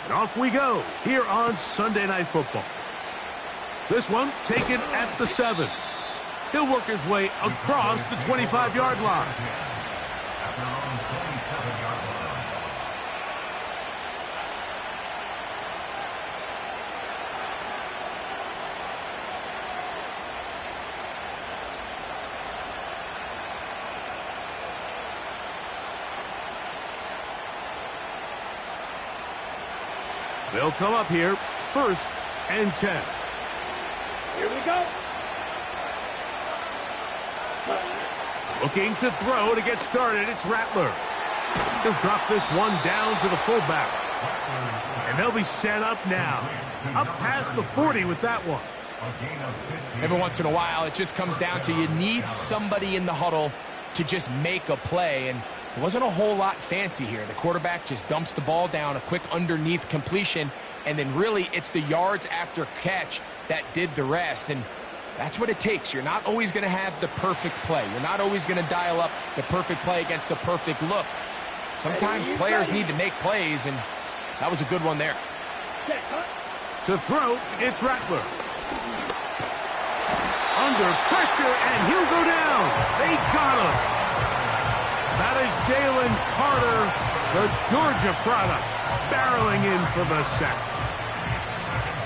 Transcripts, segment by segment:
And off we go here on Sunday Night Football. This one taken at the 7. He'll work his way across the 25-yard line. They'll come up here, 1st and 10. Here we go. Looking to throw to get started, it's Rattler. He'll drop this one down to the fullback. And they'll be set up now. Up past the 40 with that one. Every once in a while, it just comes down to you need somebody in the huddle to just make a play. And it wasn't a whole lot fancy here. The quarterback just dumps the ball down, a quick underneath completion, and then really it's the yards after catch that did the rest. And that's what it takes. You're not always going to have the perfect play. You're not always going to dial up the perfect play against the perfect look. Sometimes players need to make plays, and that was a good one there. To throw, it's Rattler. Under pressure, and he'll go down. They got him. That is Jalen Carter, the Georgia product, barreling in for the sack.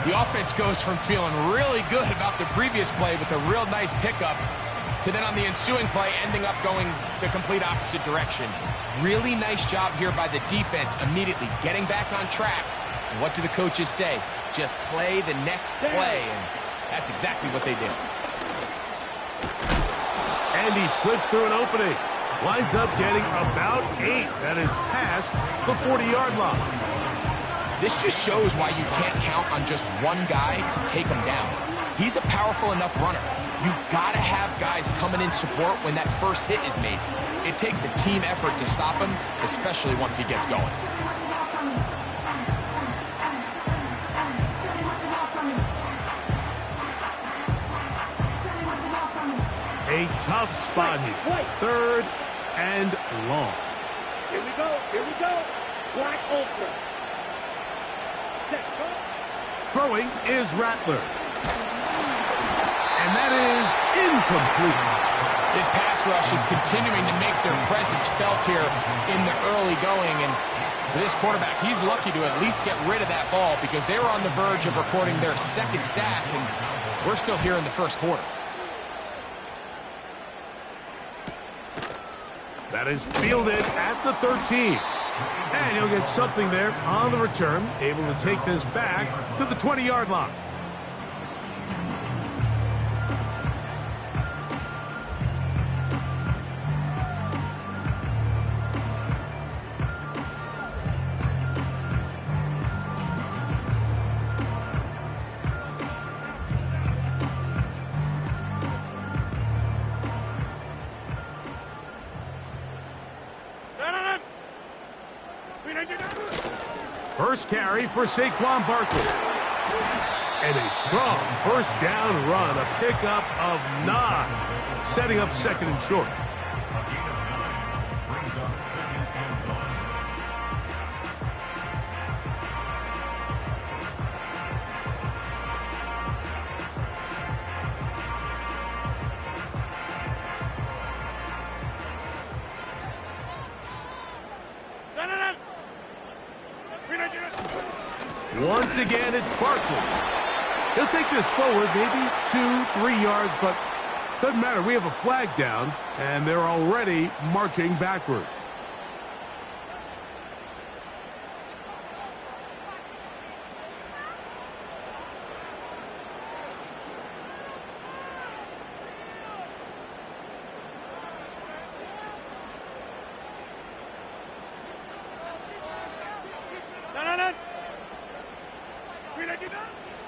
The offense goes from feeling really good about the previous play with a real nice pickup to then on the ensuing play ending up going the complete opposite direction. Really nice job here by the defense immediately getting back on track. And what do the coaches say? Just play the next play, and that's exactly what they did. And he slips through an opening. Winds up getting about 8. That is past the 40-yard line. This just shows why you can't count on just one guy to take him down. He's a powerful enough runner. You've got to have guys coming in support when that first hit is made. It takes a team effort to stop him, especially once he gets going. A tough spot here. 3rd and long. Here we go. Here we go. Black Ultra. Throwing is Rattler. And that is incomplete. This pass rush is continuing to make their presence felt here in the early going. And for this quarterback, he's lucky to at least get rid of that ball because they were on the verge of recording their 2nd sack, and we're still here in the 1st quarter. That is fielded at the 13. And he'll get something there on the return, able to take this back to the 20-yard line. First carry for Saquon Barkley. And a strong 1st down run, a pickup of 9, setting up 2nd and short. Once again, it's Barkley. He'll take this forward, maybe 2-3 yards, but doesn't matter. We have a flag down, and they're already marching backward.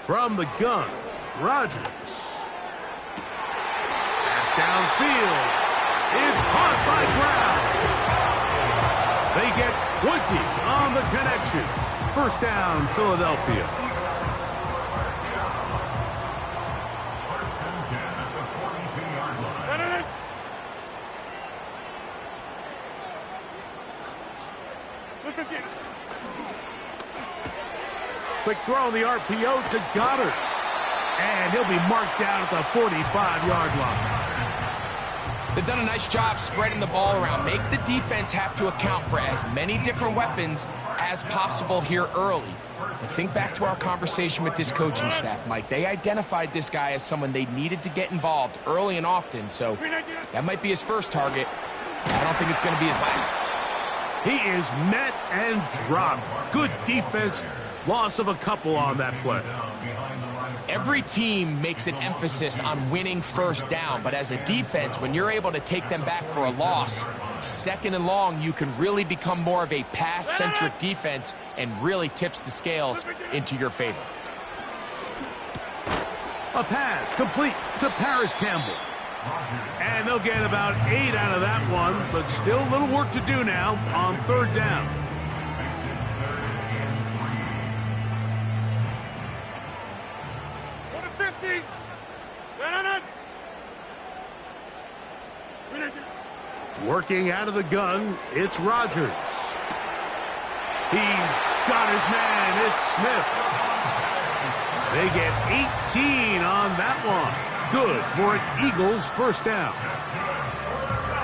From the gun, Rodgers. Pass downfield is caught by Brown. They get 20 on the connection. 1st down, Philadelphia. Quick throw on the RPO to Goddard. And he'll be marked down at the 45-yard line. They've done a nice job spreading the ball around. Make the defense have to account for as many different weapons as possible here early. And think back to our conversation with this coaching staff, Mike. They identified this guy as someone they needed to get involved early and often, so that might be his first target. I don't think it's going to be his last. He is met and dropped. Good defense. Loss of a couple on that play. Every team makes an emphasis on winning first down, but as a defense, when you're able to take them back for a loss, second and long, you can really become more of a pass-centric defense and really tips the scales into your favor. A pass complete to Paris Campbell. And they'll get about 8 out of that one, but still a little work to do now on third down. Working out of the gun, it's Rodgers. He's got his man, it's Smith. They get 18 on that one. Good for an Eagles first down.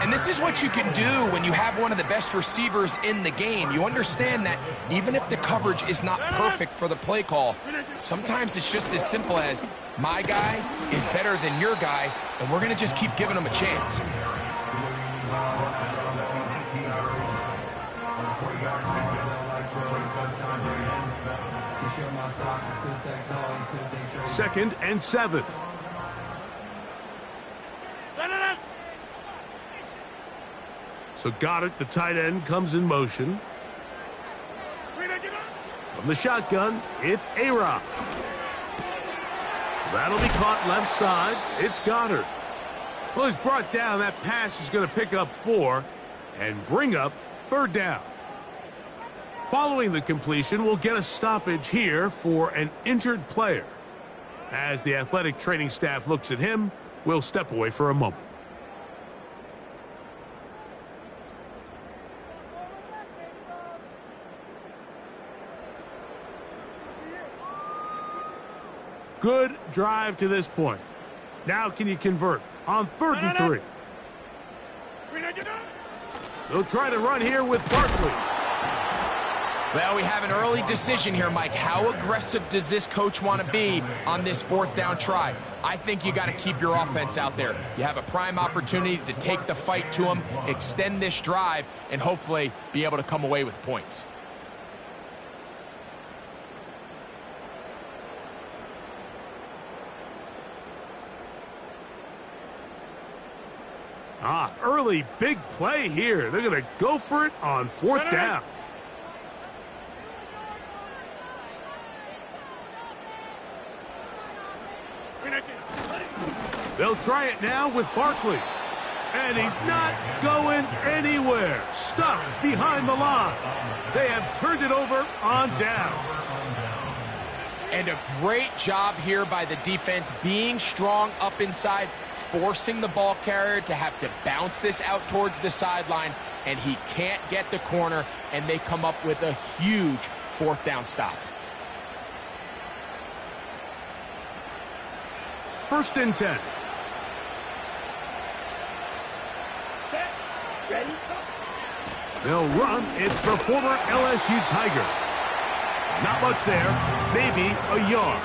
And this is what you can do when you have one of the best receivers in the game. You understand that even if the coverage is not perfect for the play call, sometimes it's just as simple as my guy is better than your guy, and we're going to just keep giving him a chance. Second and 7. So Goddard, the tight end, comes in motion. From the shotgun, it's A-Rob. That'll be caught left side. It's Goddard. Well, he's brought down. That pass is going to pick up 4 and bring up third down. Following the completion, we'll get a stoppage here for an injured player. As the athletic training staff looks at him, we'll step away for a moment. Good drive to this point. Now can you convert on 3rd and 3? They'll try to run here with Barkley. Well, we have an early decision here, Mike. How aggressive does this coach want to be on this 4th down try? I think you got to keep your offense out there. You have a prime opportunity to take the fight to them, extend this drive, and hopefully be able to come away with points. Early big play here. They're going to go for it on 4th down. They'll try it now with Barkley. And he's not going anywhere. Stuffed behind the line. They have turned it over on down. And a great job here by the defense, being strong up inside, forcing the ball carrier to have to bounce this out towards the sideline, and he can't get the corner, and they come up with a huge 4th down stop. 1st and 10. Ready? They'll run. It's the former LSU Tiger. Not much there. Maybe a yard.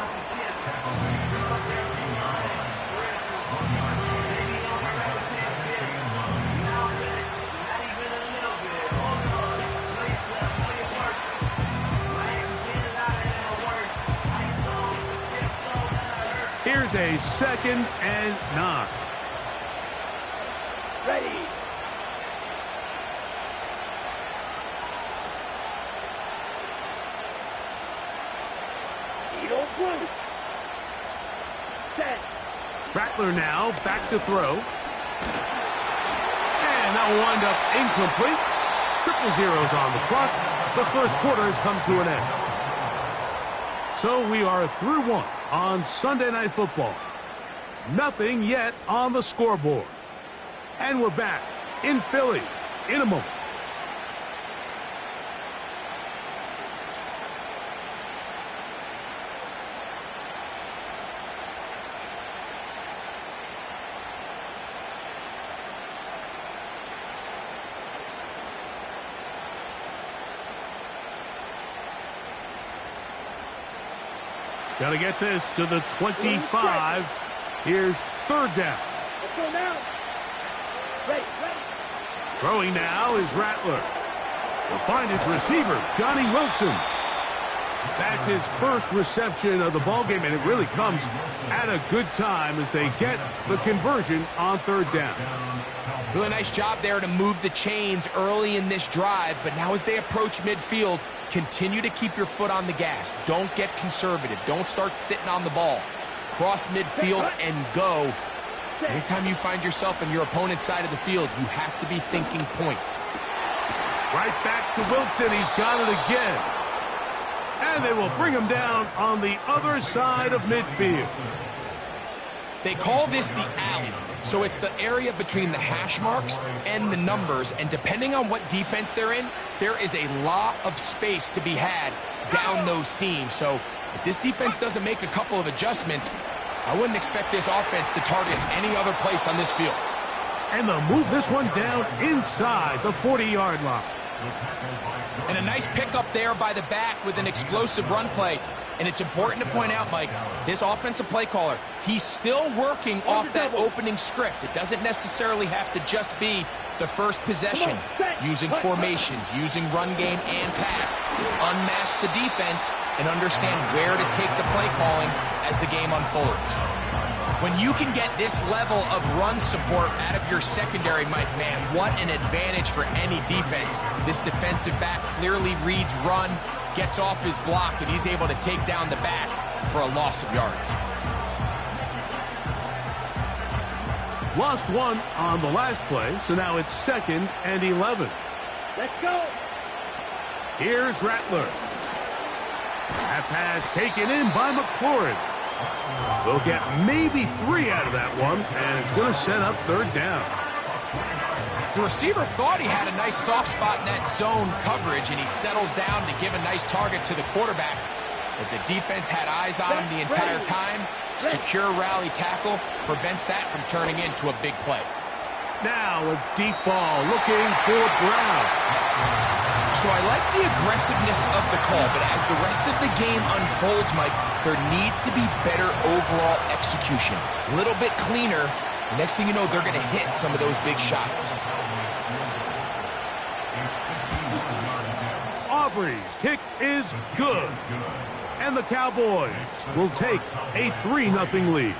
Here's a 2nd and 9. Ready. Rattler now back to throw. And that'll wind up incomplete. 0-0 on the clock. The first quarter has come to an end. So we are through 1 on Sunday Night Football. Nothing yet on the scoreboard. And we're back in Philly in a moment. Got to get this to the 25. Here's third down. Let's go now. Ready. Throwing now is Rattler. He'll find his receiver, Johnny Wilson. That's his first reception of the ballgame, and it really comes at a good time as they get the conversion on third down. Really nice job there to move the chains early in this drive, but now as they approach midfield, continue to keep your foot on the gas. Don't get conservative. Don't start sitting on the ball. Cross midfield and go. Anytime you find yourself on your opponent's side of the field, you have to be thinking points. Right back to Wilson. He's got it again. And they will bring him down on the other side of midfield. They call this the alley. So it's the area between the hash marks and the numbers. And depending on what defense they're in, there is a lot of space to be had down those seams. So if this defense doesn't make a couple of adjustments, I wouldn't expect this offense to target any other place on this field. And they'll move this one down inside the 40-yard line. And a nice pickup there by the back with an explosive run play. And it's important to point out, Mike, this offensive play caller, he's still working off that opening script. It doesn't necessarily have to just be the first possession. Using formations, using run game and pass. Unmask the defense and understand where to take the play calling as the game unfolds. When you can get this level of run support out of your secondary, Mike, man, what an advantage for any defense. This defensive back clearly reads run, gets off his block, and he's able to take down the back for a loss of yards. Lost one on the last play, so now it's 2nd and 11. Let's go. Here's Rattler. That pass taken in by McLaurin. They'll get maybe 3 out of that one, and it's going to set up third down. The receiver thought he had a nice soft spot in that zone coverage, and he settles down to give a nice target to the quarterback. But the defense had eyes on him the entire time. Secure rally tackle prevents that from turning into a big play. Now a deep ball looking for Brown. So I like the aggressiveness of the call, but as the rest of the game unfolds, Mike, there needs to be better overall execution. A little bit cleaner. The next thing you know, they're going to hit some of those big shots. Aubrey's kick is good. And the Cowboys will take a 3-0 lead.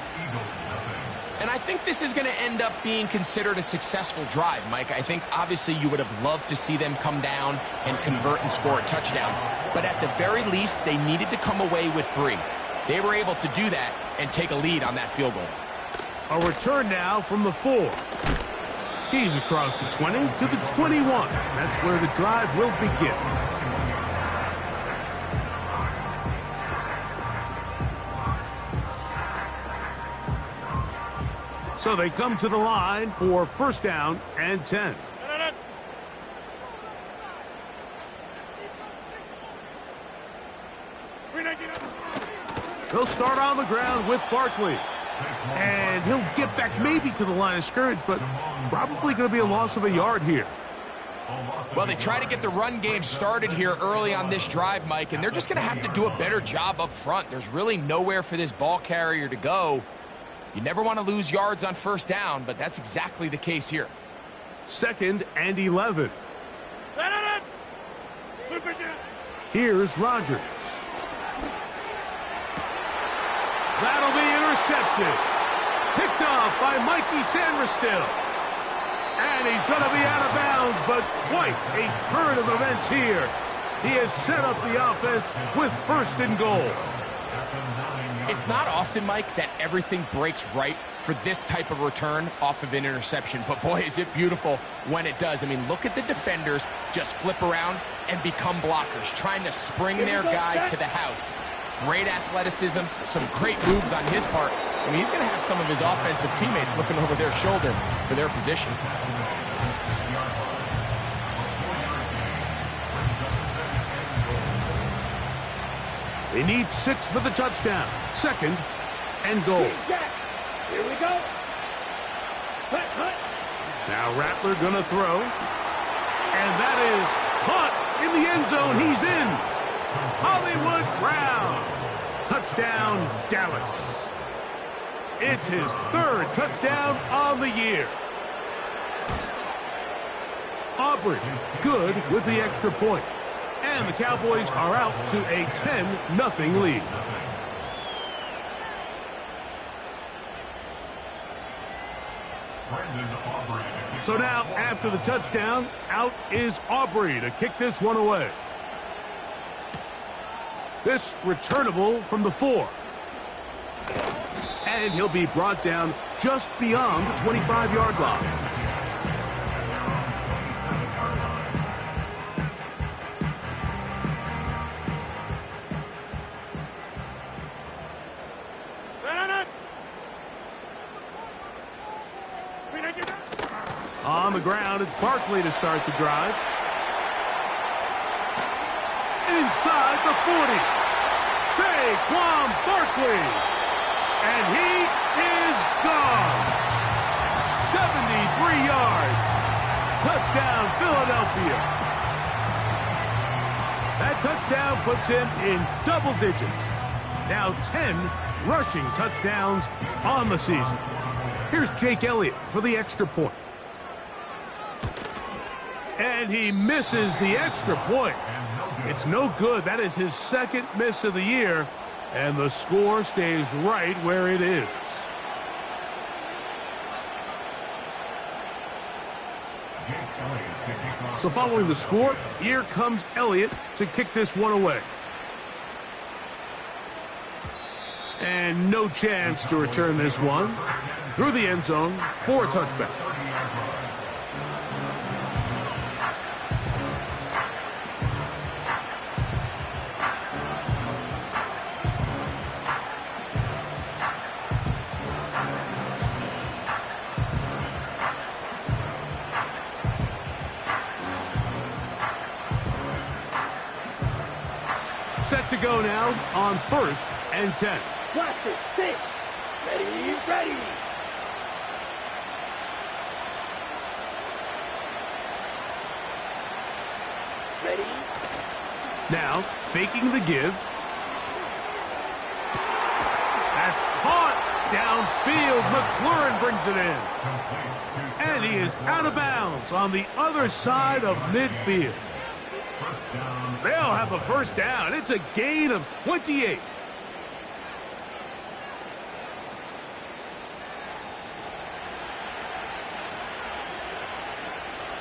And I think this is going to end up being considered a successful drive, Mike. I think obviously you would have loved to see them come down and convert and score a touchdown. But at the very least, they needed to come away with 3. They were able to do that and take a lead on that field goal. A return now from the 4. He's across the 20 to the 21. That's where the drive will begin. So they come to the line for 1st down and 10. He'll start on the ground with Barkley. And he'll get back maybe to the line of scrimmage, but probably going to be a loss of a yard here. Well, they try to get the run game started here early on this drive, Mike, and they're just going to have to do a better job up front. There's really nowhere for this ball carrier to go. You never want to lose yards on 1st down, but that's exactly the case here. 2nd and 11. Here's Rodgers. That'll be intercepted. Picked off by Mikey Sanderstill. And he's going to be out of bounds, but quite a turn of events here. He has set up the offense with 1st and goal. It's not often, Mike, that everything breaks right for this type of return off of an interception. But boy, is it beautiful when it does. I mean, look at the defenders just flip around and become blockers, trying to spring their guy to the house. Great athleticism, some great moves on his part. I mean, he's going to have some of his offensive teammates looking over their shoulder for their position. They need 6 for the touchdown. 2nd and goal. Here we go. Now Rattler going to throw. And that is caught in the end zone. He's in. Hollywood Brown. Touchdown, Dallas. It's his third touchdown on the year. Aubrey, good with the extra point. And the Cowboys are out to a 10-0 lead. So now, after the touchdown, out is Aubrey to kick this one away. This returnable from the 4. And he'll be brought down just beyond the 25-yard line. On the ground, it's Barkley to start the drive. Inside the 40. Saquon Barkley. And he is gone. 73 yards. Touchdown, Philadelphia. That touchdown puts him in double digits. Now 10 rushing touchdowns on the season. Here's Jake Elliott for the extra point. And he misses the extra point. It's no good. That is his second miss of the year. And the score stays right where it is. So following the score, here comes Elliott to kick this one away. And no chance to return this one. Through the end zone for a touchback. Set to go now on 1st and 10. Practice, 6. Ready. Ready. Now, faking the give. That's caught downfield. McLaurin brings it in. And he is out of bounds on the other side of midfield. They'll have a first down. It's a gain of 28.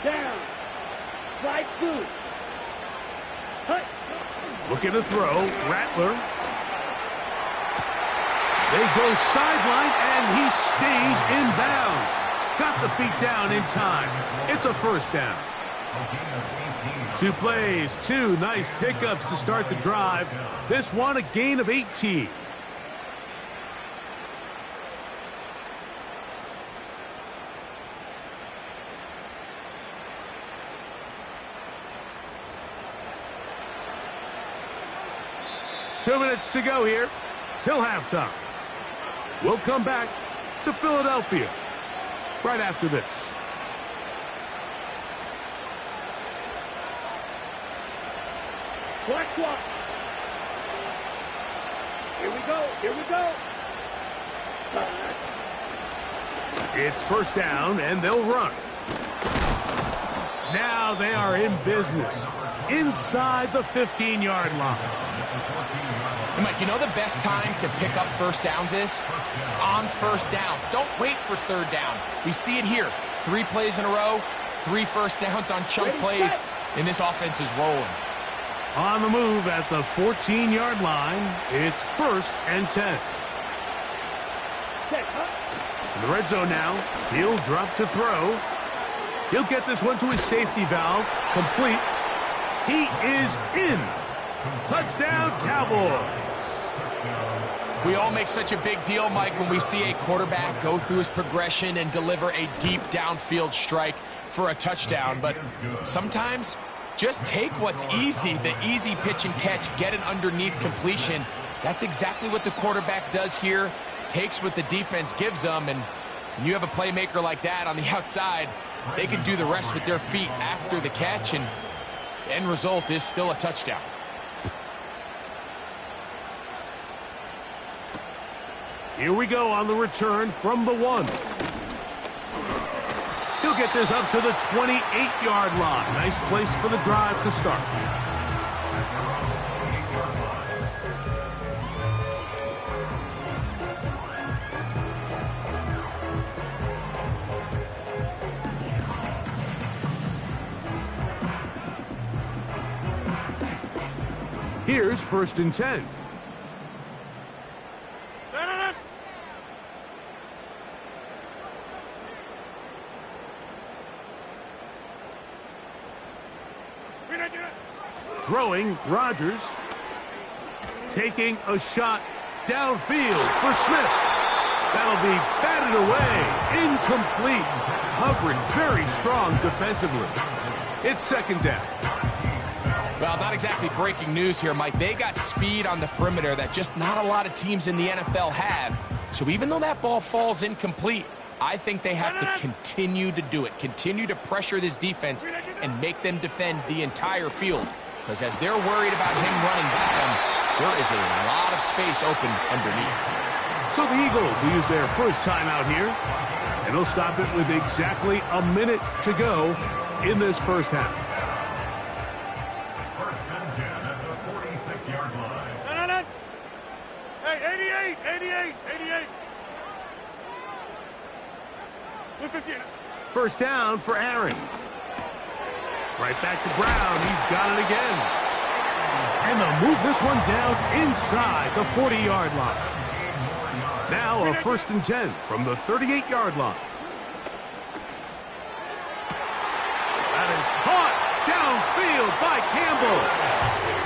Down. Strike 2. Hut. Looking to throw. Rattler. They go sideline, and he stays in bounds. Got the feet down in time. It's a first down. 2 plays, 2 nice pickups to start the drive. This one a gain of 18. Two minutes to go here till halftime. We'll come back to Philadelphia right after this. Clock. Here we go. It's first down, and they'll run. Now they are in business inside the 15-yard line. Mike, you know the best time to pick up first downs is? On first downs. Don't wait for third down. We see it here. 3 plays in a row, 3 first downs on chunk plays, and this offense is rolling. On the move at the 14-yard line, it's 1st and 10. In the red zone now, he'll drop to throw. He'll get this one to his safety valve, complete. He is in. Touchdown, Cowboys. We all make such a big deal, Mike, when we see a quarterback go through his progression and deliver a deep downfield strike for a touchdown. But sometimes, just take what's easy, the easy pitch and catch, get it underneath completion. That's exactly what the quarterback does here. Takes what the defense gives them, and when you have a playmaker like that on the outside, they can do the rest with their feet after the catch, and the end result is still a touchdown. Here we go on the return from the 1. He'll get this up to the 28-yard line. Nice place for the drive to start. Here's 1st and 10. Throwing, Rodgers. Taking a shot downfield for Smith. That'll be batted away. Incomplete. Coverage very strong defensively. It's 2nd down. Well, not exactly breaking news here, Mike. They got speed on the perimeter that just not a lot of teams in the NFL have. So even though that ball falls incomplete, I think they have to continue to do it. Continue to pressure this defense and make them defend the entire field. Because as they're worried about him running by them, there is a lot of space open underneath. So the Eagles will use their first timeout here. And they'll stop it with exactly a minute to go in this first half. 1st and 10 at the 46-yard line. Hey, 88. 1st down for Aaron. Right back to Brown. He's got it again. And they'll move this one down inside the 40-yard line. Now a 1st and 10 from the 38-yard line. That is caught downfield by Campbell.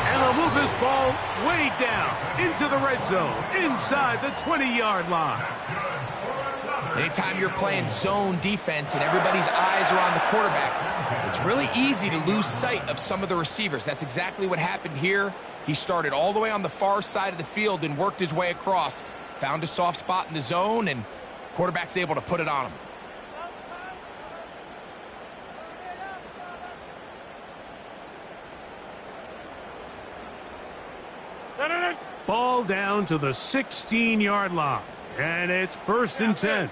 And they'll move this ball way down into the red zone inside the 20-yard line. Anytime you're playing zone defense and everybody's eyes are on the quarterback, it's really easy to lose sight of some of the receivers. That's exactly what happened here. He started all the way on the far side of the field and worked his way across. Found a soft spot in the zone, and quarterback's able to put it on him. Ball down to the 16-yard line. And it's 1st and 10.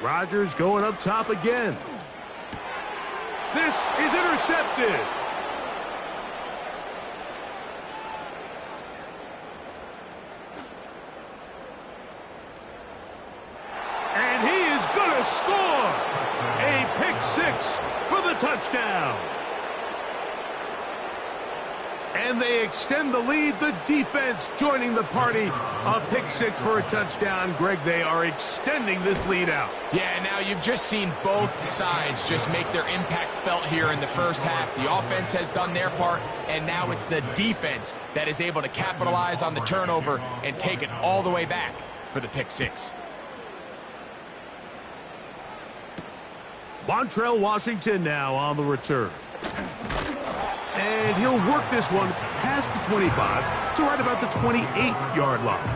Rodgers going up top again. This is intercepted. And he is going to score. A pick 6 for the touchdown. And they extend the lead. The defense joining the party. A pick 6 for a touchdown. Greg, they are extending this lead out. Yeah, now you've just seen both sides just make their impact felt here in the first half. The offense has done their part, and now it's the defense that is able to capitalize on the turnover and take it all the way back for the pick 6. Montrell Washington now on the return. And he'll work this one past the 25 to right about the 28-yard line.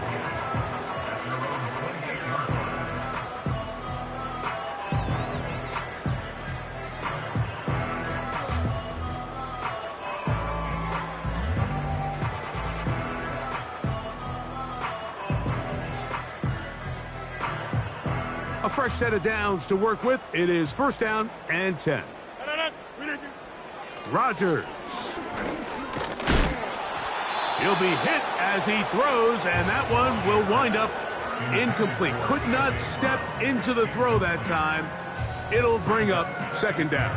A fresh set of downs to work with. It is 1st down and 10. Rodgers. He'll be hit as he throws, and that one will wind up incomplete. Could not step into the throw that time. It'll bring up 2nd down.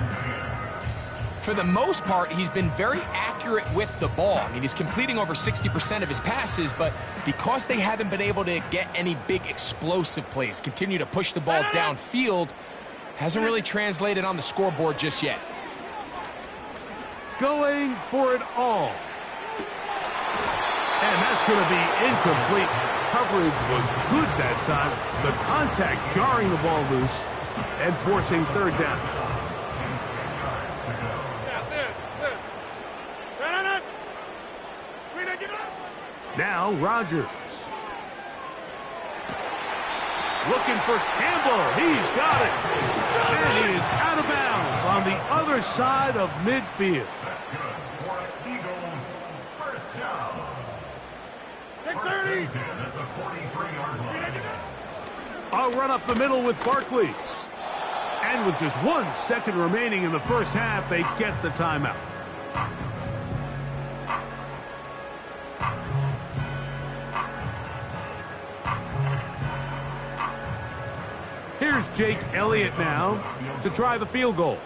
For the most part, he's been very accurate with the ball. I mean, he's completing over 60% of his passes, but because they haven't been able to get any big explosive plays, continue to push the ball downfield, hasn't really translated on the scoreboard just yet. Going for it all. And that's going to be incomplete. Coverage was good that time. The contact jarring the ball loose and forcing 3rd down. Now Rodgers. Looking for Campbell. He's got it. And he is out of bounds on the other side of midfield. That's good for Eagles. 1st down. 630. First and 10 at the 43-yard line. A run up the middle with Barkley. And with just 1 second remaining in the first half, they get the timeout. Here's Jake Elliott now to try the field goal.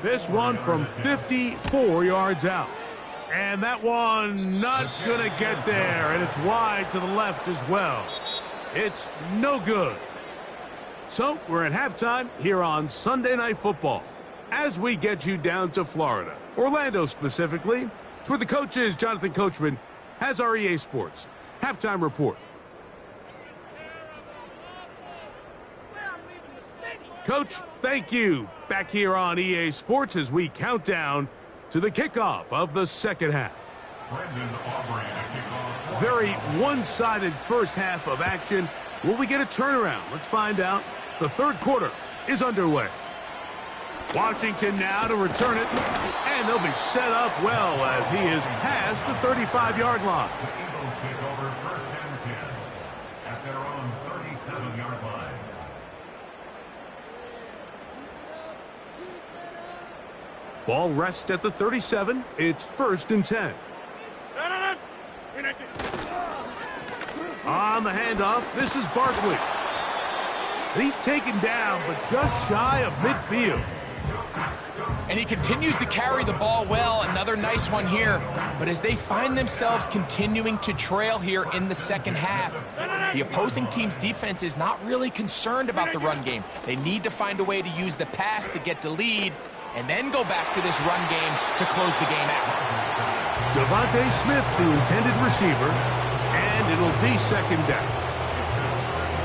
This one from 54 yards out. And that one not going to get there, and it's wide to the left as well. It's no good. So we're at halftime here on Sunday Night Football as we get you down to Florida, Orlando specifically. It's where the coach is. Jonathan Coachman has our EA Sports halftime report. Coach, thank you. Back here on EA Sports as we count down to the kickoff of the second half. Very one-sided first half of action. Will we get a turnaround? Let's find out. The third quarter is underway. Washington now to return it, and they'll be set up well as he is past the 35-yard line. The Eagles take over first and 10 at their own 37-yard line. Ball rests at the 37. It's first and 10. On the handoff, this is Barkley. He's taken down, but just shy of midfield. And he continues to carry the ball well. Another nice one here. But as they find themselves continuing to trail here in the second half, the opposing team's defense is not really concerned about the run game. They need to find a way to use the pass to get the lead and then go back to this run game to close the game out. Devontae Smith, the intended receiver, and it'll be second down.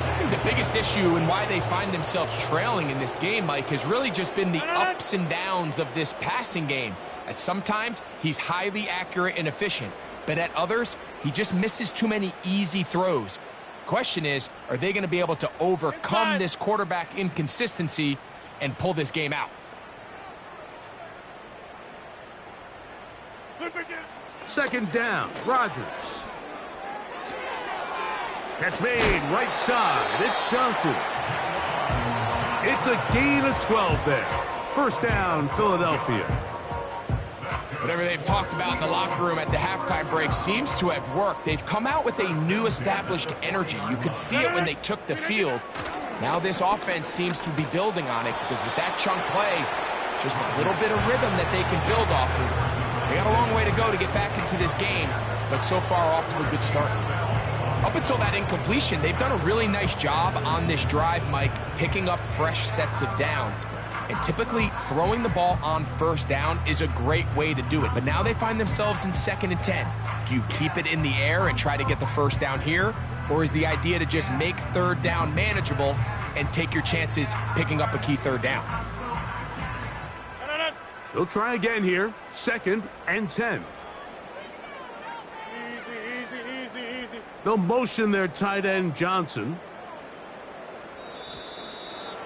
I think the biggest issue and why they find themselves trailing in this game, Mike, has really just been the ups and downs of this passing game. At sometimes, he's highly accurate and efficient, but at others, he just misses too many easy throws. Question is, are they going to be able to overcome this quarterback inconsistency and pull this game out? Second down, Rodgers. Catch made, right side. It's Johnson. It's a gain of 12 there. First down, Philadelphia. Whatever they've talked about in the locker room at the halftime break seems to have worked. They've come out with a new established energy. You could see it when they took the field. Now this offense seems to be building on it because with that chunk play, just a little bit of rhythm that they can build off of. They got a long way to go to get back into this game, but so far off to a good start. Up until that incompletion, they've done a really nice job on this drive, Mike, picking up fresh sets of downs. And typically, throwing the ball on first down is a great way to do it. But now they find themselves in 2nd and 10. Do you keep it in the air and try to get the first down here? Or is the idea to just make third down manageable and take your chances picking up a key third down? They'll try again here. 2nd and 10. Easy. They'll motion their tight end, Johnson.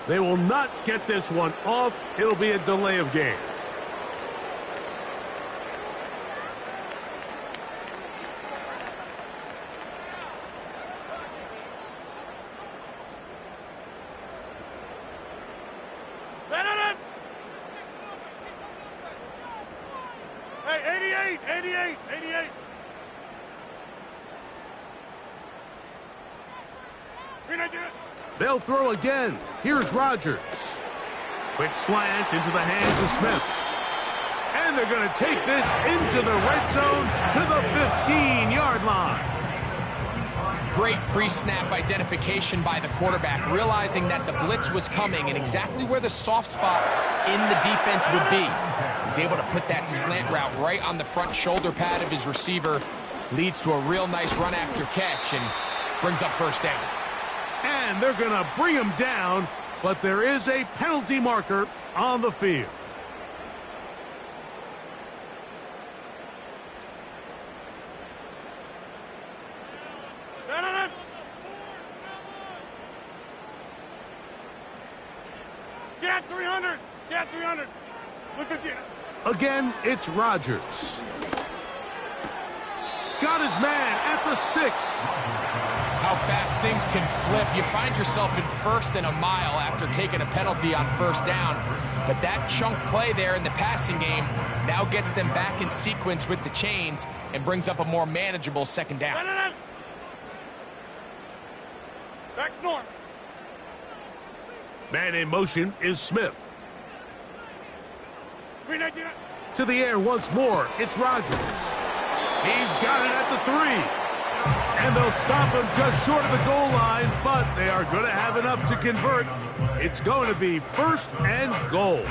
They will not get this one off. It'll be a delay of game. Hey, 88. They'll throw again. Here's Rodgers. Quick slant into the hands of Smith. And they're going to take this into the red zone to the 15-yard line. Great pre-snap identification by the quarterback, realizing that the blitz was coming and exactly where the soft spot in the defense would be. He's able to put that slant route right on the front shoulder pad of his receiver, leads to a real nice run after catch and brings up first down. And they're going to bring him down, but there is a penalty marker on the field. Get 300. Look at you. Again, it's Rodgers. got his man at the 6. How fast things can flip. You find yourself in first and a mile after taking a penalty on first down. But that chunk play there in the passing game now gets them back in sequence with the chains and brings up a more manageable second down. Back north. Man in motion is Smith. 399. To the air once more, it's Rodgers. He's got it at the 3. And they'll stop him just short of the goal line, but they are going to have enough to convert. It's going to be 1st and goal.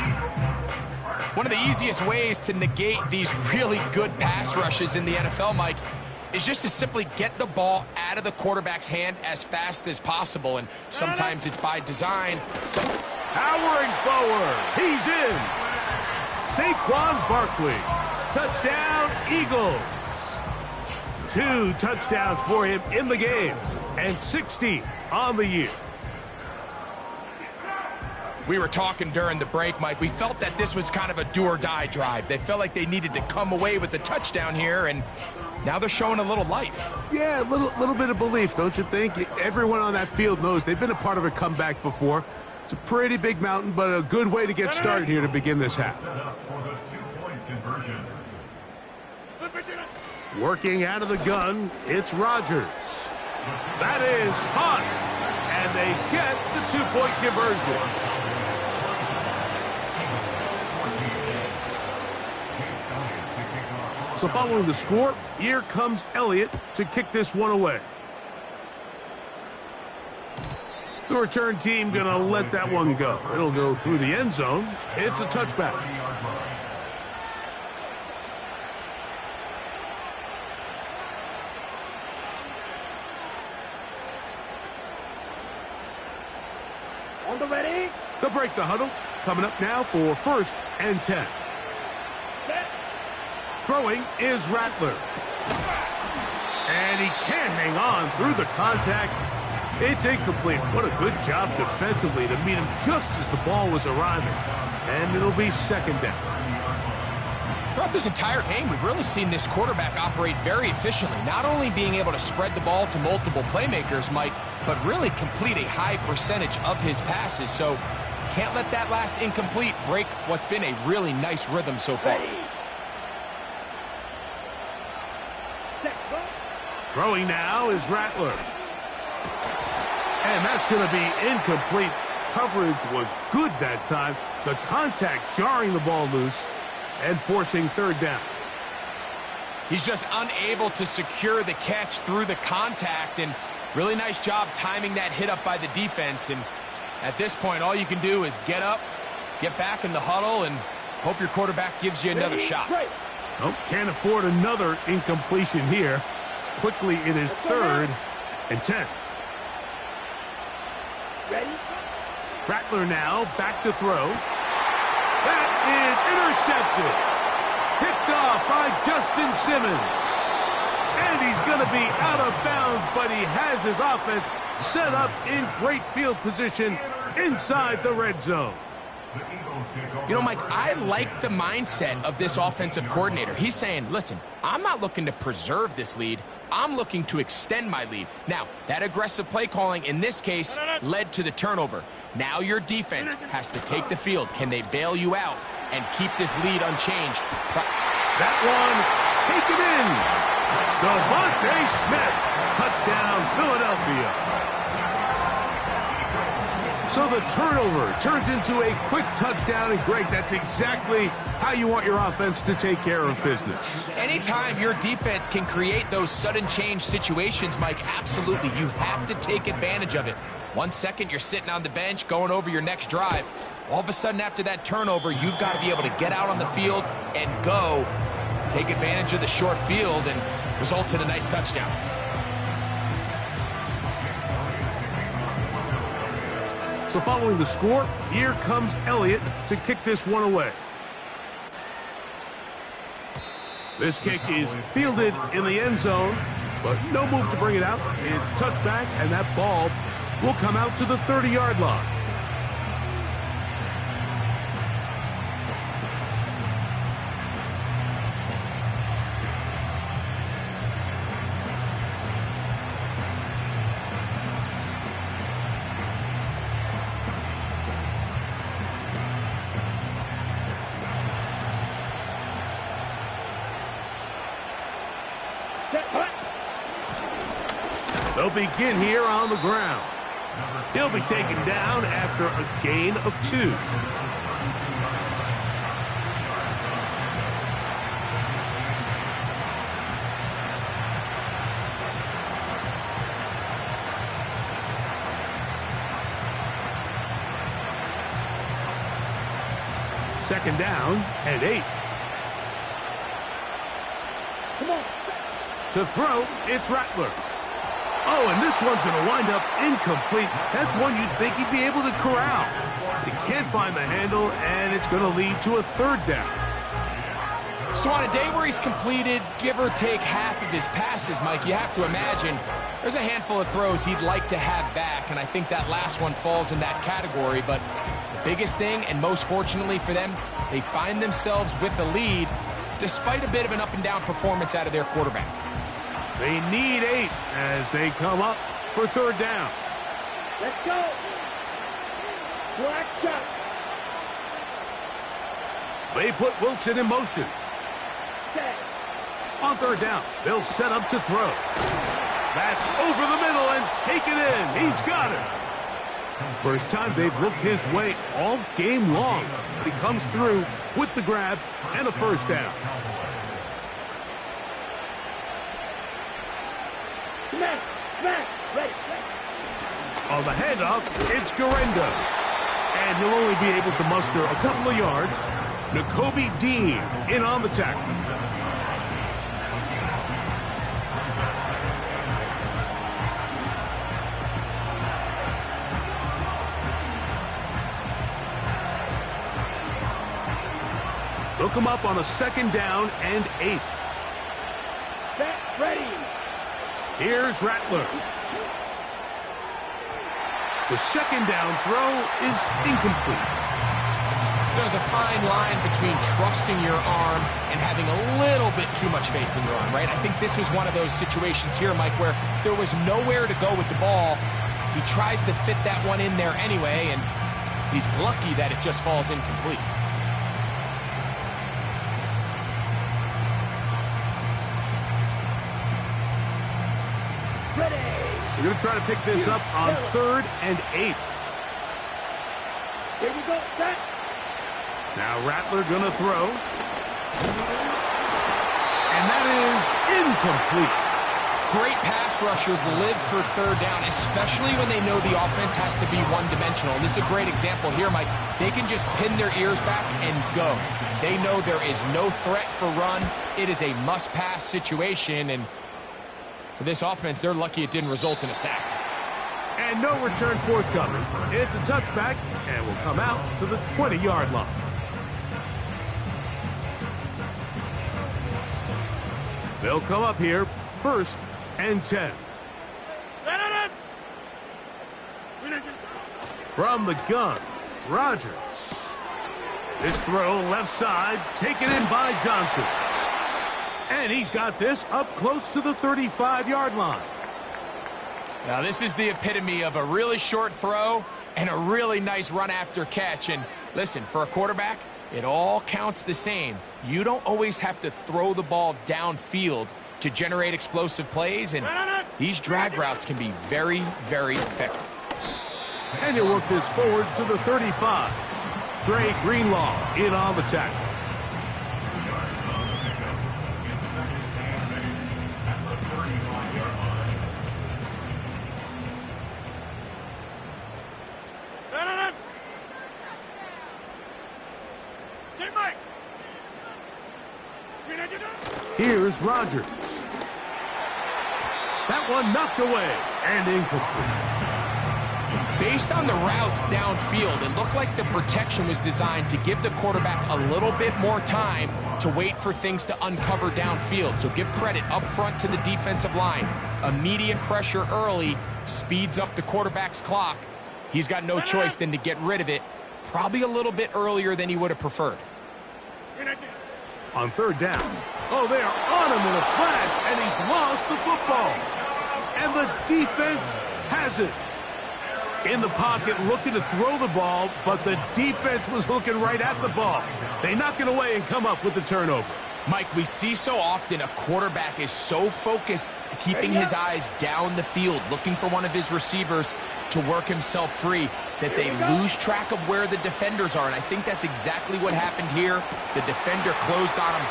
One of the easiest ways to negate these really good pass rushes in the NFL, Mike, is just to simply get the ball out of the quarterback's hand as fast as possible. And sometimes it's by design. Powering forward. He's in. Saquon Barkley. Touchdown, Eagles. 2 touchdowns for him in the game, and 60 on the year. We were talking during the break, Mike. We felt that this was kind of a do-or-die drive. They felt like they needed to come away with the touchdown here, and now they're showing a little life. Yeah, a little bit of belief, don't you think? Everyone on that field knows they've been a part of a comeback before. It's a pretty big mountain, but a good way to get started here to begin this half. For the 2-point conversion. Working out of the gun, it's Rodgers. That is caught, and they get the 2-point conversion. So following the score, here comes Elliott to kick this one away. The return team going to let that one go. It'll go through the end zone. It's a touchback. On the ready. They'll break the huddle. Coming up now for 1st and 10. Set. Throwing is Rattler. And he can't hang on through the contact. It's incomplete. What a good job defensively to meet him just as the ball was arriving. And it'll be 2nd down. Throughout this entire game, we've really seen this quarterback operate very efficiently, not only being able to spread the ball to multiple playmakers, Mike, but really complete a high percentage of his passes. So can't let that last incomplete break what's been a really nice rhythm so far. Ready. Set. Go. Throwing now is Rattler. And that's going to be incomplete. Coverage was good that time. The contact jarring the ball loose and forcing 3rd down. He's just unable to secure the catch through the contact, and really nice job timing that hit up by the defense. And at this point, all you can do is get up, get back in the huddle, and hope your quarterback gives you another shot. Nope, can't afford another incompletion here. Quickly, it is 3rd and 10. Ready. Rattler now back to throw. That is intercepted. Picked off by Justin Simmons. And he's going to be out of bounds, but he has his offense set up in great field position inside the red zone. You know, Mike, I like the mindset of this offensive coordinator. He's saying, listen, I'm not looking to preserve this lead. I'm looking to extend my lead. Now, that aggressive play calling in this case led to the turnover. Now your defense has to take the field. Can they bail you out and keep this lead unchanged? That one taken in. Devontae Smith. Touchdown, Philadelphia. So the turnover turns into a quick touchdown, and Greg, that's exactly how you want your offense to take care of business. Anytime your defense can create those sudden change situations, Mike, absolutely, you have to take advantage of it. 1 second, you're sitting on the bench going over your next drive. All of a sudden, after that turnover, you've got to be able to get out on the field and go, take advantage of the short field, and results in a nice touchdown. So following the score, here comes Elliott to kick this one away. This kick is fielded in the end zone, but no move to bring it out. It's touchback, and that ball will come out to the 30-yard line. They'll begin here on the ground. He'll be taken down after a gain of 2. Second down and 8. Come on. To throw, it's Rattler. Oh, and this one's going to wind up incomplete. That's one you'd think he'd be able to corral. He can't find the handle, and it's going to lead to a third down. So on a day where he's completed, give or take half of his passes, Mike, you have to imagine there's a handful of throws he'd like to have back, and I think that last one falls in that category. But the biggest thing, and most fortunately for them, they find themselves with a lead despite a bit of an up-and-down performance out of their quarterback. They need 8 as they come up for third down. Let's go. Black shot. They put Wilson in motion. Set. On third down, they'll set up to throw. That's over the middle and taken in. He's got it. First time they've looked his way all game long. But he comes through with the grab and a first down. Smash. Smash. Ready. On the handoff, it's Garendo. And he'll only be able to muster a couple of yards. Nakobe Dean in on the tackle. They'll come up on a second down and 8. Set. Ready. Here's Rattler. The second down throw is incomplete. There's a fine line between trusting your arm and having a little bit too much faith in your arm, right? I think this is one of those situations here, Mike, where there was nowhere to go with the ball. He tries to fit that one in there anyway, and he's lucky that it just falls incomplete. We're going to try to pick this up on third and 8. Here we go. Set. Now Rattler going to throw. And that is incomplete. Great pass rushers live for third down, especially when they know the offense has to be one-dimensional. And this is a great example here, Mike. They can just pin their ears back and go. They know there is no threat for run. It is a must-pass situation, and for this offense, they're lucky it didn't result in a sack. And no return forthcoming. It's a touchback, and will come out to the 20-yard line. They'll come up here, first and 10. From the gun, Rodgers. This throw left side, taken in by Johnson. And he's got this up close to the 35-yard line. Now, this is the epitome of a really short throw and a really nice run after catch. And listen, for a quarterback, it all counts the same. You don't always have to throw the ball downfield to generate explosive plays, and these drag routes can be very, very effective. And he'll work this forward to the 35. Trey Greenlaw in on the tackle. Here's Rodgers. That one knocked away and incomplete. Based on the routes downfield, it looked like the protection was designed to give the quarterback a little bit more time to wait for things to uncover downfield. So give credit up front to the defensive line. Immediate pressure early speeds up the quarterback's clock. He's got no choice than to get rid of it, probably a little bit earlier than he would have preferred. On third down. Oh, they are on him in a flash, and he's lost the football. And the defense has it. In the pocket, looking to throw the ball, but the defense was looking right at the ball. They knock it away and come up with the turnover. Mike, we see so often a quarterback is so focused, keeping his eyes down the field, looking for one of his receivers to work himself free, that they lose track of where the defenders are. And I think that's exactly what happened here. The defender closed on him.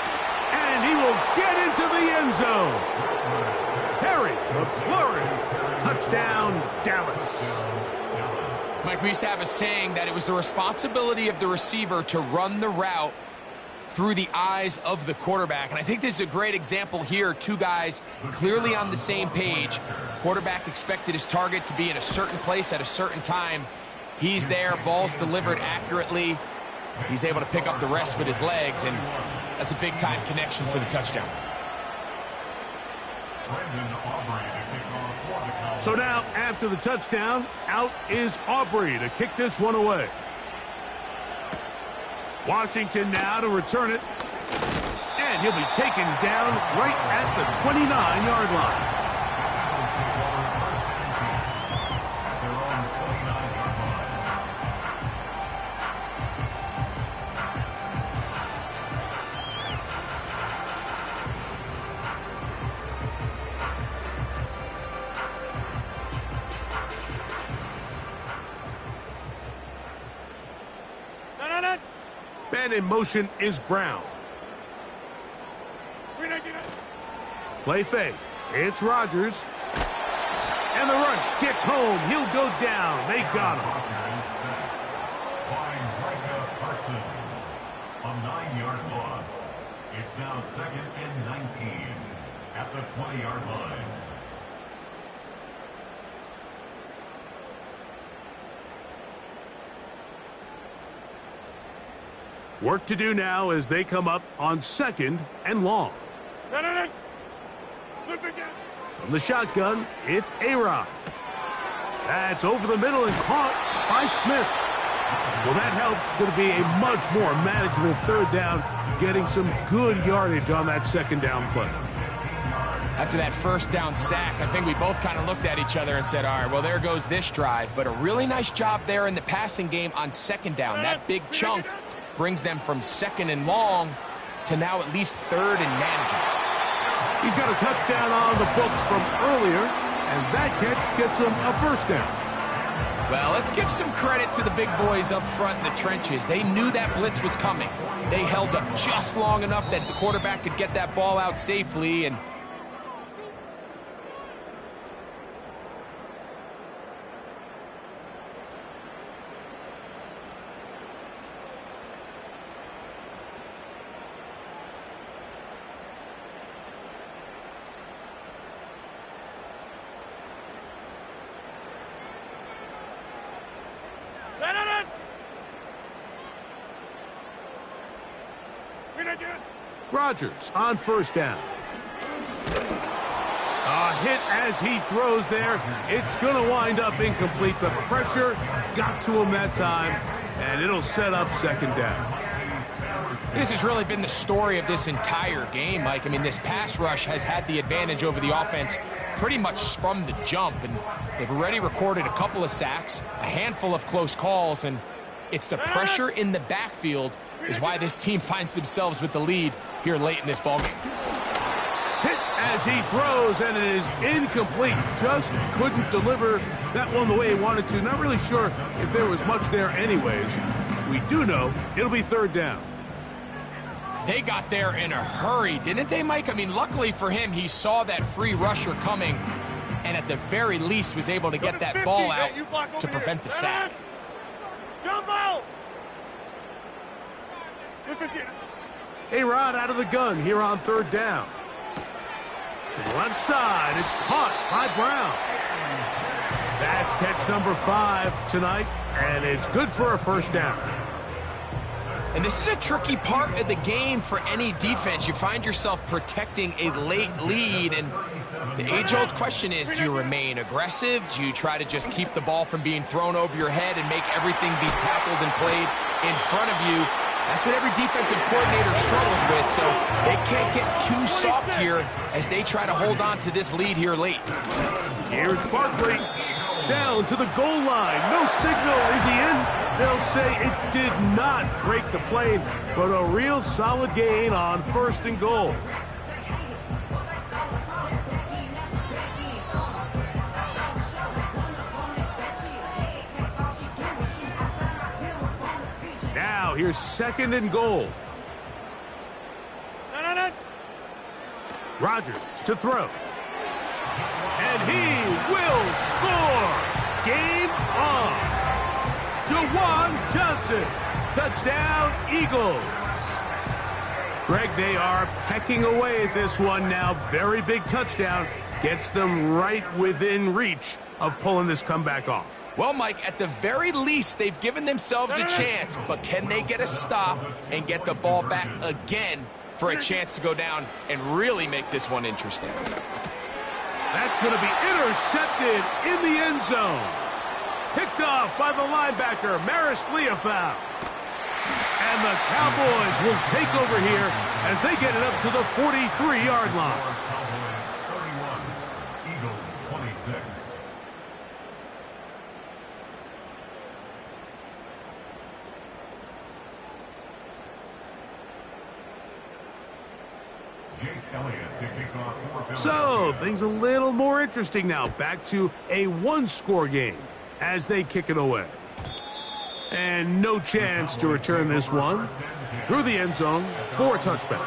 And he will get into the end zone. Terry McLaurin, touchdown, Dallas. Mike, we used to have a saying that it was the responsibility of the receiver to run the route through the eyes of the quarterback. And I think this is a great example here. Two guys clearly on the same page. Quarterback expected his target to be in a certain place at a certain time. He's there, ball's delivered accurately. He's able to pick up the rest with his legs, and that's a big-time connection for the touchdown. So now, after the touchdown, out is Aubrey to kick this one away. Washington now to return it. And he'll be taken down right at the 29-yard line. And in motion is Brown. Play fake. It's Rodgers. And the rush gets home. He'll go down. They got him. A 9-yard loss. It's now 2nd and 19 at the 20-yard line. Work to do now as they come up on 2nd and long. From the shotgun, it's A-Rod. That's over the middle and caught by Smith. Well, that helps. It's going to be a much more manageable 3rd down, getting some good yardage on that 2nd down play. After that 1st down sack, I think we both kind of looked at each other and said, all right, well, there goes this drive. But a really nice job there in the passing game on 2nd down. That big chunk brings them from 2nd and long to now at least 3rd and manageable. He's got a touchdown on the books from earlier, and that catch gets him a 1st down. Well, let's give some credit to the big boys up front in the trenches. They knew that blitz was coming. They held up just long enough that the quarterback could get that ball out safely, and Rodgers on 1st down. A hit as he throws there. It's going to wind up incomplete. The pressure got to him that time, and it'll set up 2nd down. This has really been the story of this entire game, Mike. I mean, this pass rush has had the advantage over the offense pretty much from the jump, and they've already recorded a couple of sacks, a handful of close calls, and it's the pressure in the backfield is why this team finds themselves with the lead here late in this ballgame. Hit as he throws, and it is incomplete. Just couldn't deliver that one the way he wanted to. Not really sure if there was much there anyways. We do know it'll be 3rd down. They got there in a hurry, didn't they, Mike? I mean, luckily for him, he saw that free rusher coming, and at the very least was able to get that ball out to prevent the sack. Jumbo! A-Rod out of the gun here on 3rd down. To the left side, it's caught by Brown. That's catch number 5 tonight, and it's good for a 1st down. And this is a tricky part of the game for any defense. You find yourself protecting a late lead, and the age-old question is, do you remain aggressive? Do you try to just keep the ball from being thrown over your head and make everything be tackled and played in front of you? That's what every defensive coordinator struggles with, so they can't get too soft here as they try to hold on to this lead here late. Here's Barkley down to the goal line. No signal. Is he in? They'll say it did not break the plane, but a real solid gain on 1st and goal. Now here's 2nd and goal. Rodgers to throw. And he will score! Game on! Jawan Johnson, touchdown Eagles. Greg, they are pecking away at this one now. Very big touchdown. Gets them right within reach of pulling this comeback off. Well, Mike, at the very least, they've given themselves a chance, but can they get a stop and get the ball back again for a chance to go down and really make this one interesting? That's going to be intercepted in the end zone. Picked off by the linebacker, Maris Leofau. And the Cowboys will take over here as they get it up to the 43-yard line. Cowboys 31, Eagles 26. Jake Elliott to kick off for So, things a little more interesting now. Back to a one-score game as they kick it away. And no chance to return this one through the end zone for a touchback.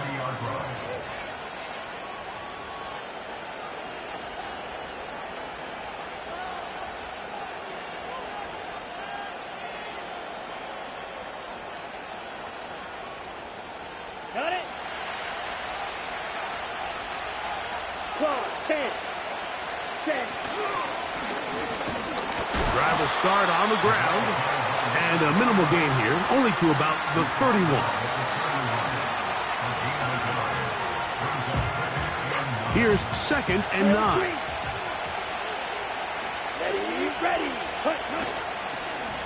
Got it. 12, 10, 10. Drive will start on the ground. And a minimal gain here, only to about the 31. Here's 2nd and 9. Ready. Hut.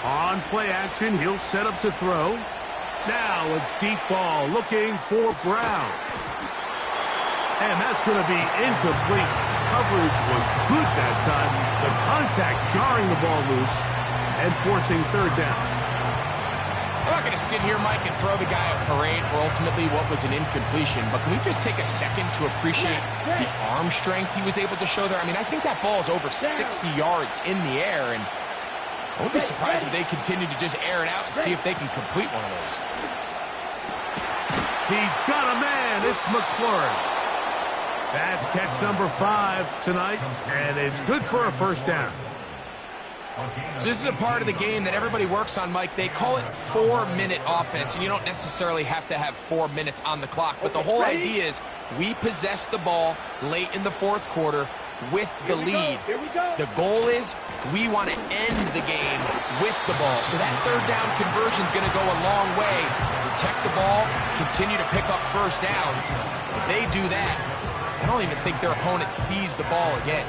On play action, he'll set up to throw. Now a deep ball looking for Brown. And that's going to be incomplete. Coverage was good that time. The contact jarring the ball loose and forcing 3rd down. I'm not going to sit here, Mike, and throw the guy a parade for ultimately what was an incompletion, but can we just take a second to appreciate the arm strength he was able to show there? I mean, I think that ball is over 60 yards in the air, and I wouldn't be surprised if they continue to just air it out and see if they can complete one of those. He's got a man. It's McLaurin. That's catch number 5 tonight, and it's good for a 1st down. So this is a part of the game that everybody works on, Mike. They call it 4-minute offense, and you don't necessarily have to have 4 minutes on the clock. But the whole idea is we possess the ball late in the 4th quarter with the lead. The goal is we want to end the game with the ball. So that 3rd down conversion is going to go a long way. Protect the ball, continue to pick up 1st downs. If they do that, I don't even think their opponent sees the ball again.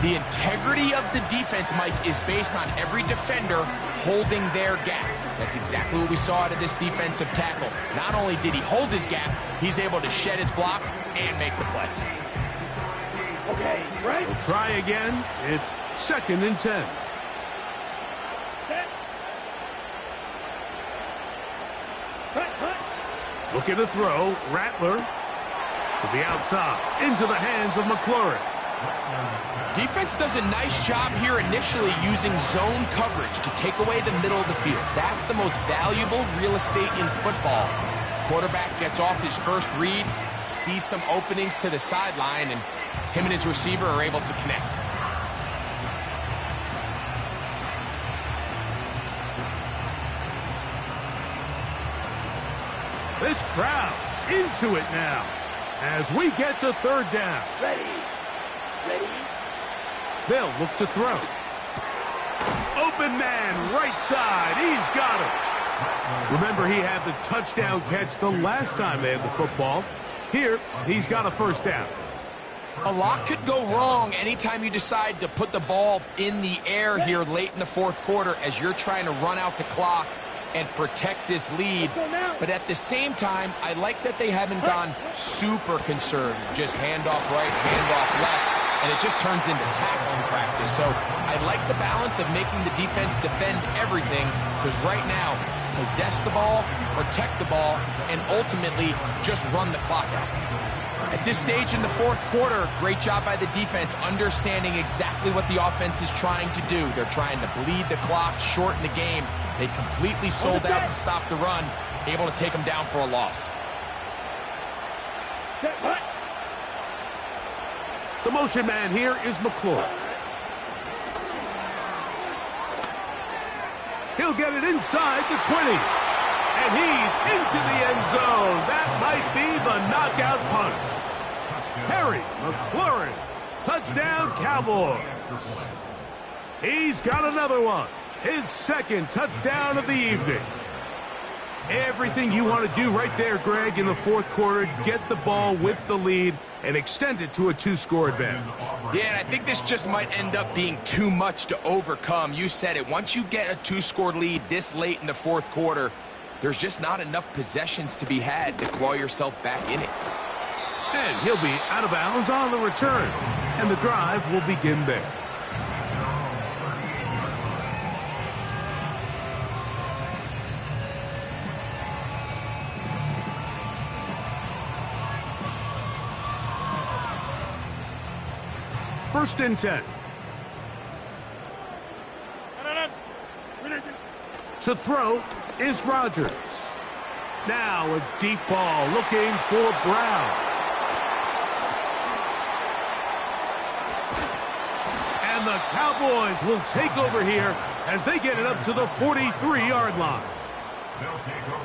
The integrity of the defense, Mike, is based on every defender holding their gap. That's exactly what we saw out of this defensive tackle. Not only did he hold his gap, he's able to shed his block and make the play. Okay, right. We'll try again. It's 2nd and 10. Set. Hut. Looking to throw. Rattler to the outside. Into the hands of McLaurin. Defense does a nice job here initially using zone coverage to take away the middle of the field. That's the most valuable real estate in football. Quarterback gets off his first read, sees some openings to the sideline, and him and his receiver are able to connect. This crowd into it now as we get to 3rd down. Ready. They'll look to throw. Open man, right side. He's got him. Remember, he had the touchdown catch the last time they had the football. Here, he's got a 1st down. A lot could go wrong anytime you decide to put the ball in the air here late in the 4th quarter as you're trying to run out the clock and protect this lead. But at the same time, I like that they haven't gone super conservative. Just handoff right, handoff left, and it just turns into tackling practice. So I like the balance of making the defense defend everything, because right now, possess the ball, protect the ball, and ultimately just run the clock out. At this stage in the fourth quarter, great job by the defense understanding exactly what the offense is trying to do. They're trying to bleed the clock, shorten the game. They completely sold out to stop the run, able to take them down for a loss. The motion man here is McClure. He'll get it inside the 20. And he's into the end zone. That might be the knockout punch. Terry McLaurin. Touchdown, Cowboys. He's got another one. His second touchdown of the evening. Everything you want to do right there, Greg, in the fourth quarter. Get the ball with the lead and extend it to a two-score advantage. Yeah, and I think this just might end up being too much to overcome. You said it. Once you get a two-score lead this late in the fourth quarter, there's just not enough possessions to be had to claw yourself back in it. And he'll be out of bounds on the return. And the drive will begin there. First and 10. To throw is Rodgers. Now a deep ball looking for Brown. And the Cowboys will take over here as they get it up to the 43-yard line.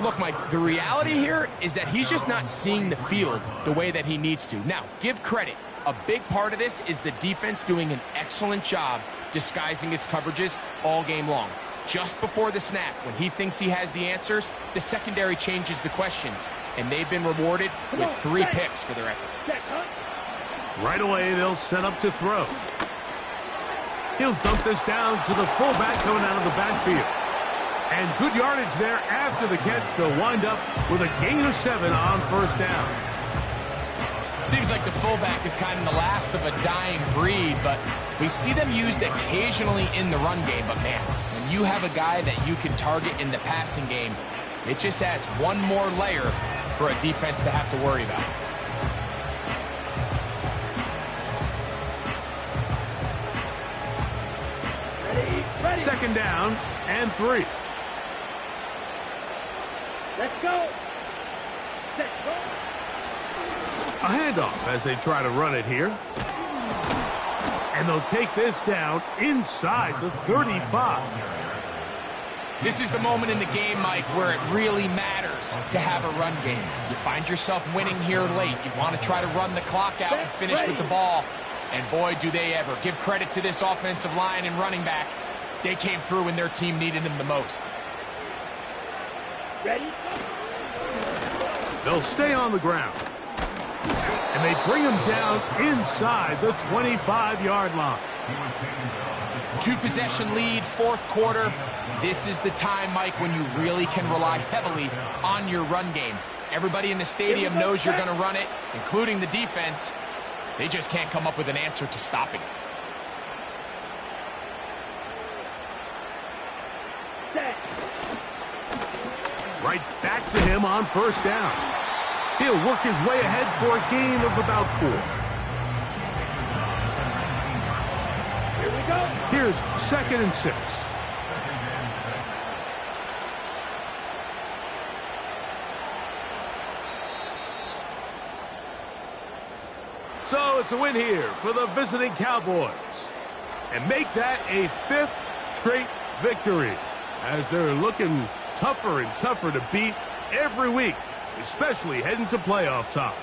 Look, Mike, the reality here is that he's just not seeing the field the way that he needs to. Now, give credit. A big part of this is the defense doing an excellent job disguising its coverages all game long. Just before the snap, when he thinks he has the answers, the secondary changes the questions, and they've been rewarded with 3 picks for their effort. Right away, they'll set up to throw. He'll dump this down to the fullback coming out of the backfield. And good yardage there after the catch. They'll wind up with a gain of 7 on first down. Seems like the fullback is kind of the last of a dying breed, but we see them used occasionally in the run game. But man, when you have a guy that you can target in the passing game, it just adds one more layer for a defense to have to worry about. Ready. Second down and 3. Let's go. Let's go. A handoff as they try to run it here. And they'll take this down inside the 35. This is the moment in the game, Mike, where it really matters to have a run game. You find yourself winning here late. You want to try to run the clock out and finish with the ball. And boy, do they ever. Give credit to this offensive line and running back. They came through when their team needed them the most. Ready? They'll stay on the ground. And they bring him down inside the 25-yard line. 2-possession lead, fourth quarter. This is the time, Mike, when you really can rely heavily on your run game. Everybody in the stadium knows you're going to run it, including the defense. They just can't come up with an answer to stopping it. Right back to him on first down. He'll work his way ahead for a gain of about 4. Here we go. Here's 2nd and 6. So it's a win here for the visiting Cowboys. And make that a 5th straight victory as they're looking tougher and tougher to beat every week, especially heading to playoff time.